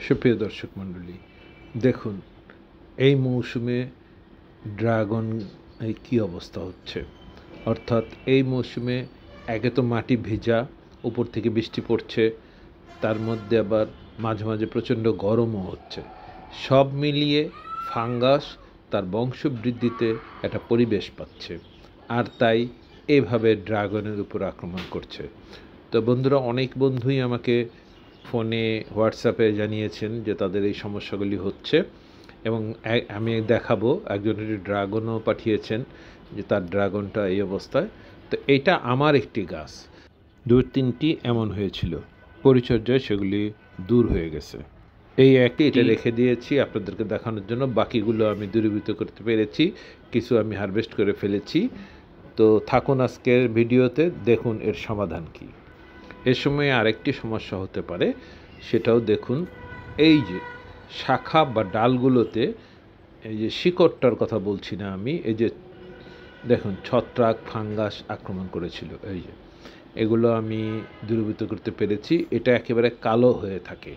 সুপ্রিয় দর্শক মণ্ডলী, দেখুন এই মৌসুমে ড্রাগন কী অবস্থা হচ্ছে। অর্থাৎ এই মৌসুমে একে তো মাটি ভেজা, উপর থেকে বৃষ্টি পড়ছে, তার মধ্যে আবার মাঝে মাঝে প্রচণ্ড গরমও হচ্ছে। সব মিলিয়ে ফাঙ্গাস তার বংশবৃদ্ধিতে একটা পরিবেশ পাচ্ছে, আর তাই এভাবে ড্রাগনের উপর আক্রমণ করছে। তো বন্ধুরা, অনেক বন্ধুই আমাকে ফোনে হোয়াটসঅ্যাপে জানিয়েছেন যে তাদের এই সমস্যাগুলি হচ্ছে, এবং আমি দেখাবো। একজনের ড্রাগনও পাঠিয়েছেন যে তার ড্রাগনটা এই অবস্থায়। তো এটা আমার একটি গাছ, 2-3টি এমন হয়েছিল, পরিচর্যায় সেগুলি দূর হয়ে গেছে। এই একটি এটা রেখে দিয়েছি আপনাদেরকে দেখানোর জন্য। বাকিগুলো আমি দূরীভূত করতে পেরেছি, কিছু আমি হারভেস্ট করে ফেলেছি। তো থাকুন আজকের ভিডিওতে, দেখুন এর সমাধান কী। এর সময় আরেকটি সমস্যা হতে পারে, সেটাও দেখুন। এই যে শাখা বা ডালগুলোতে এই যে শিকড়টার কথা বলছি না আমি, এই যে দেখুন ছত্রাক ফাঙ্গাস আক্রমণ করেছিল, এই যে এগুলো আমি দূরীভূত করতে পেরেছি। এটা একেবারে কালো হয়ে থাকে।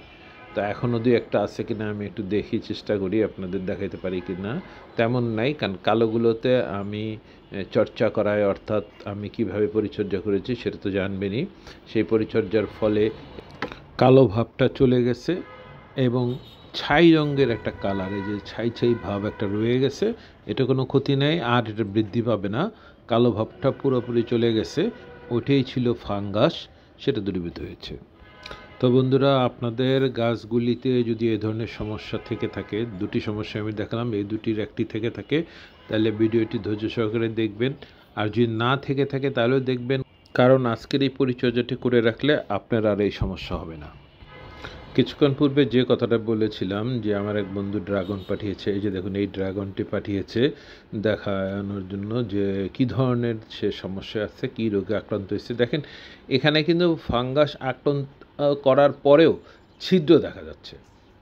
তো এখনও 2-1টা আছে কিনা আমি একটু দেখি, চেষ্টা করি আপনাদের দেখাইতে পারি কি না। তেমন নাই, কারণ কালোগুলোতে আমি চর্চা করায়, অর্থাৎ আমি কিভাবে পরিচর্যা করেছি সেটা তো জানবেনই। সেই পরিচর্যার ফলে কালো ভাবটা চলে গেছে এবং ছাই রঙের একটা কালার, এই যে ছাই ছাই ভাব একটা রয়ে গেছে। এটা কোনো ক্ষতি নেই, আর এটা বৃদ্ধি পাবে না। কালো ভাবটা পুরোপুরি চলে গেছে, ওইটাই ছিল ফাঙ্গাস, সেটা দূরীভূত হয়েছে। তো বন্ধুরা, আপনাদের গাছগুলিতে যদি এ ধরনের সমস্যা থেকে থাকে, 2টি সমস্যা আমি দেখালাম, এই 2টির একটি থেকে থাকে, তাহলে ভিডিওটি ধৈর্য সহকারে দেখবেন। আর যদি না থেকে থাকে তাহলেও দেখবেন, কারণ আজকের এই পরিচর্যাটি করে রাখলে আপনার আর এই সমস্যা হবে না। কিছুক্ষণ পূর্বে যে কথাটা বলেছিলাম যে আমার এক বন্ধু ড্রাগন পাঠিয়েছে, এই যে দেখুন এই ড্রাগনটি পাঠিয়েছে দেখানোর জন্য যে কী ধরনের সে সমস্যা আছে, কী রোগে আক্রান্ত হয়েছে। দেখেন এখানে কিন্তু ফাঙ্গাস আক্রান্ত করার পরেও ছিদ্র দেখা যাচ্ছে।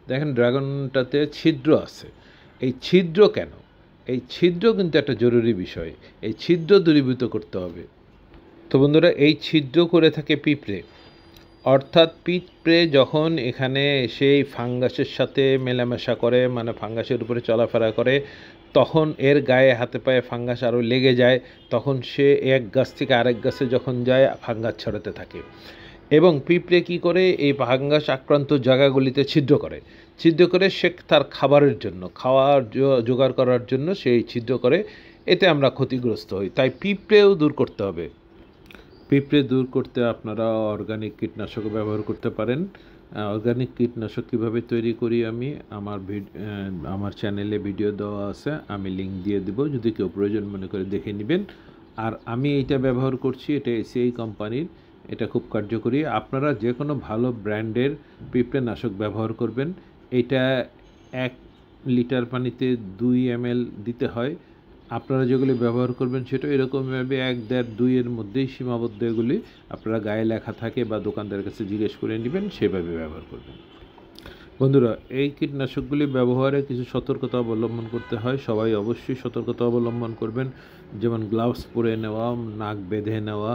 দেখেন ড্রাগনটাতে ছিদ্র আছে। এই ছিদ্র কেন? এই ছিদ্র কিন্তু একটা জরুরি বিষয়, এই ছিদ্র দূরীভূত করতে হবে। তো বন্ধুরা, এই ছিদ্র করে থাকে পিঁপড়ে। অর্থাৎ পিঁপড়ে যখন এখানে সেই ফাঙ্গাসের সাথে মেলামেশা করে, মানে ফাঙ্গাসের উপরে চলাফেরা করে, তখন এর গায়ে হাতে পায়ে ফাঙ্গাস আরও লেগে যায়। তখন সে এক গাছ থেকে আরেক গাছে যখন যায়, ফাঙ্গাস ছড়াতে থাকে। এবং পিঁপড়ে কী করে, এই ফাঙ্গাস আক্রান্ত জায়গাগুলিতে ছিদ্র করে। ছিদ্র করে সে তার খাবারের জন্য, খাওয়ার জোগাড় করার জন্য সেই ছিদ্র করে। এতে আমরা ক্ষতিগ্রস্ত হই। তাই পিঁপড়েও দূর করতে হবে। পিঁপড়ে দূর করতে আপনারা অর্গানিক কীটনাশক ব্যবহার করতে পারেন। অর্গানিক কীটনাশক কীভাবে তৈরি করি আমি আমার চ্যানেলে ভিডিও দেওয়া আছে, আমি লিঙ্ক দিয়ে দেব, যদি কেউ প্রয়োজন মনে করে দেখে নেবেন। আর আমি এইটা ব্যবহার করছি, এটা এসিআই কোম্পানির, এটা খুব কার্যকরী। আপনারা যে কোনো ভালো ব্র্যান্ডের পিঁপড়ে নাশক ব্যবহার করবেন। এটা 1 লিটার পানিতে 2 ml দিতে হয়। আপনারা যেগুলি ব্যবহার করবেন সেটা এরকমভাবে 1, 1.5, 2 এর মধ্যেই সীমাবদ্ধ। এগুলি আপনারা গায়ে লেখা থাকে বা দোকানদারের কাছে জিজ্ঞেস করে নেবেন, সেভাবে ব্যবহার করবেন। বন্ধুরা, এই কীটনাশকগুলি ব্যবহারে কিছু সতর্কতা অবলম্বন করতে হয়। সবাই অবশ্যই সতর্কতা অবলম্বন করবেন, যেমন গ্লাভস পরে নেওয়া, নাক বেঁধে নেওয়া,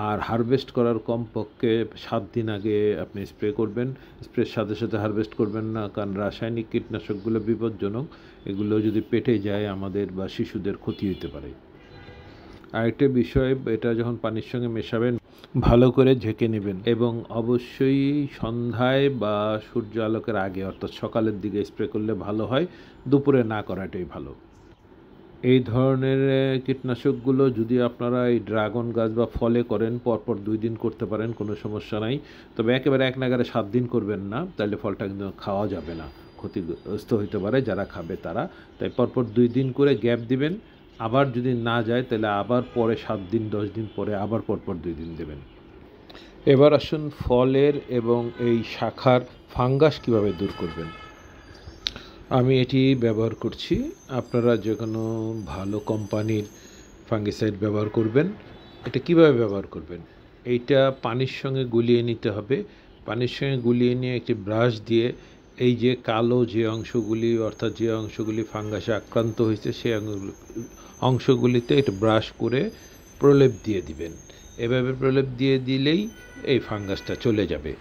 আর হারভেস্ট করার কমপক্ষে 7 দিন আগে আপনি স্প্রে করবেন। স্প্রের সাথে সাথে হারভেস্ট করবেন না, কারণ রাসায়নিক কীটনাশকগুলো বিপজ্জনক। এগুলো যদি পেটে যায় আমাদের বা শিশুদের ক্ষতি হতে পারে। আরেকটা বিষয়, এটা যখন পানির সঙ্গে মেশাবেন ভালো করে ঝেঁকে নেবেন, এবং অবশ্যই সন্ধ্যায় বা সূর্য আলোকের আগে, অর্থাৎ সকালের দিকে স্প্রে করলে ভালো হয়, দুপুরে না করাটাই ভালো। এই ধরনের কীটনাশকগুলো যদি আপনারা এই ড্রাগন গাছ বা ফলে করেন, পরপর 2 দিন করতে পারেন, কোনো সমস্যা নাই। তবে একেবারে এক নাগারে 7 দিন করবেন না, তাহলে ফলটা কিন্তু খাওয়া যাবে না, ক্ষতিগ্রস্ত হতে পারে যারা খাবে তারা। তাই পরপর 2 দিন করে গ্যাপ দিবেন। আবার যদি না যায় তাহলে আবার পরে 7 দিন 10 দিন পরে আবার পরপর 2 দিন দেবেন। এবার আসুন ফলের এবং এই শাখার ফাঙ্গাস কিভাবে দূর করবেন। আমি এটি ব্যবহার করছি। আপনারা যে কোনো ভালো কোম্পানির ফাঙ্গিসাইড ব্যবহার করবেন। এটা কিভাবে ব্যবহার করবেন? এইটা পানির সঙ্গে গুলিয়ে নিতে হবে। পানির সঙ্গে গুলিয়ে নিয়ে একটি ব্রাশ দিয়ে এই যে কালো যে অংশগুলি, অর্থাৎ যে অংশগুলি ফাঙ্গাসে আক্রান্ত হয়েছে, সেই অংশগুলিতে একটু ব্রাশ করে প্রলেপ দিয়ে দিবেন। এভাবে প্রলেপ দিয়ে দিলেই এই ফাঙ্গাসটা চলে যাবে।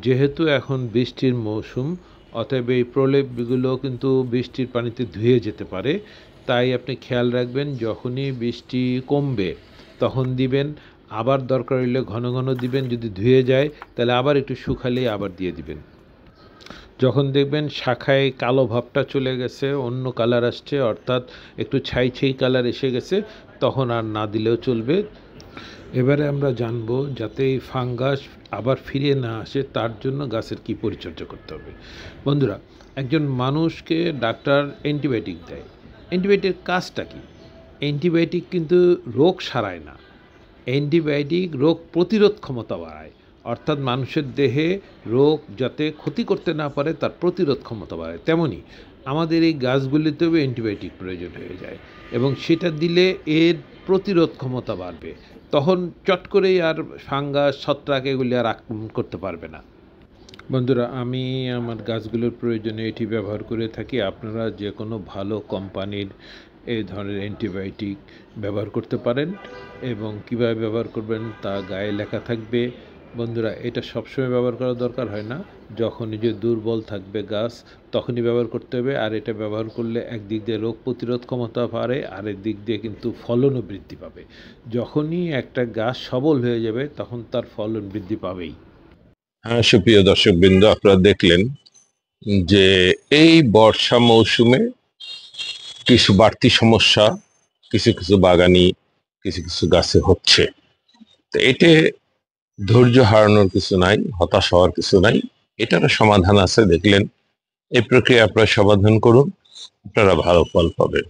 যেহেতু এখন বৃষ্টির মৌসুম, অতএব এই প্রলেপগুলো কিন্তু বৃষ্টির পানিতে ধুয়ে যেতে পারে। তাই আপনি খেয়াল রাখবেন যখনই বৃষ্টি কমবে তখন দিবেন, আবার দরকার হলে ঘন ঘন দিবেন। যদি ধুয়ে যায় তাহলে আবার একটু শুকালেই আবার দিয়ে দিবেন। যখন দেখবেন শাখায় কালো ভাবটা চলে গেছে, অন্য কালার আসছে, অর্থাৎ একটু ছাই ছাই কালার এসে গেছে, তখন আর না দিলেও চলবে। এবারে আমরা জানবো যাতে এই ফাঙ্গাস আবার ফিরে না আসে তার জন্য গাছের কি পরিচর্যা করতে হবে। বন্ধুরা, একজন মানুষকে ডাক্তার অ্যান্টিবায়োটিক দেয়, অ্যান্টিবায়োটিকের কাজটা কি? অ্যান্টিবায়োটিক কিন্তু রোগ সারায় না, অ্যান্টিবায়োটিক রোগ প্রতিরোধ ক্ষমতা বাড়ায়, অর্থাৎ মানুষের দেহে রোগ যাতে ক্ষতি করতে না পারে তার প্রতিরোধ ক্ষমতা বাড়ায়। তেমনি আমাদের এই গাছগুলিতেও অ্যান্টিবায়োটিক প্রয়োজন হয়ে যায়, এবং সেটা দিলে এর প্রতিরোধ ক্ষমতা বাড়বে। তখন চট করেই আর ফাঙ্গাস, ছত্রাক এগুলি আর আক্রমণ করতে পারবে না। বন্ধুরা, আমি আমার গাছগুলোর প্রয়োজনে এটি ব্যবহার করে থাকি। আপনারা যে কোনো ভালো কোম্পানির এই ধরনের অ্যান্টিবায়োটিক ব্যবহার করতে পারেন, এবং কীভাবে ব্যবহার করবেন তা গায়ে লেখা থাকবে। বন্ধুরা, এটা সবসময় ব্যবহার করা দরকার হয় না, যখনই যে দুর্বল থাকবে গাছ তখনই ব্যবহার করতে হবে। আর এটা ব্যবহার করলে একদিক দিয়ে রোগ প্রতিরোধ ক্ষমতা বাড়ে, আরেক দিক দিয়ে কিন্তু ফলনও বৃদ্ধি পাবে। যখনই একটা গাছ সবল হয়ে যাবে তখন তার ফলন বৃদ্ধি পাবেই। হ্যাঁ, সুপ্রিয় দর্শকবৃন্দ, আপনারা দেখলেন যে এই বর্ষা মৌসুমে কিছু বাড়তি সমস্যা কিছু কিছু বাগানি কিছু কিছু গাছে হচ্ছে। তো এতে ধৈর্য হারানোর কিছু নাই, হতাশ হওয়ার কিছু নাই, এটারও সমাধান আছে। দেখলেন, এই প্রক্রিয়া আপনারা সমাধান করুন, আপনারা ভালো ফল পাবেন।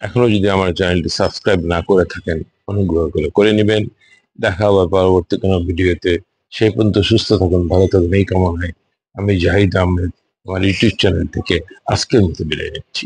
এখনো যদি আমার চ্যানেলটি সাবস্ক্রাইব না করে থাকেন, অনুগ্রহ করে নেবেন। দেখা হবে পরবর্তী কোনো ভিডিওতে। সেই পর্যন্ত সুস্থ থাকুন, ভালো থাকুন, এই কামনায় আমি জাহিদ আহমেদ আমার ইউটিউব চ্যানেল থেকে আজকের মতো বিদায় নিচ্ছি।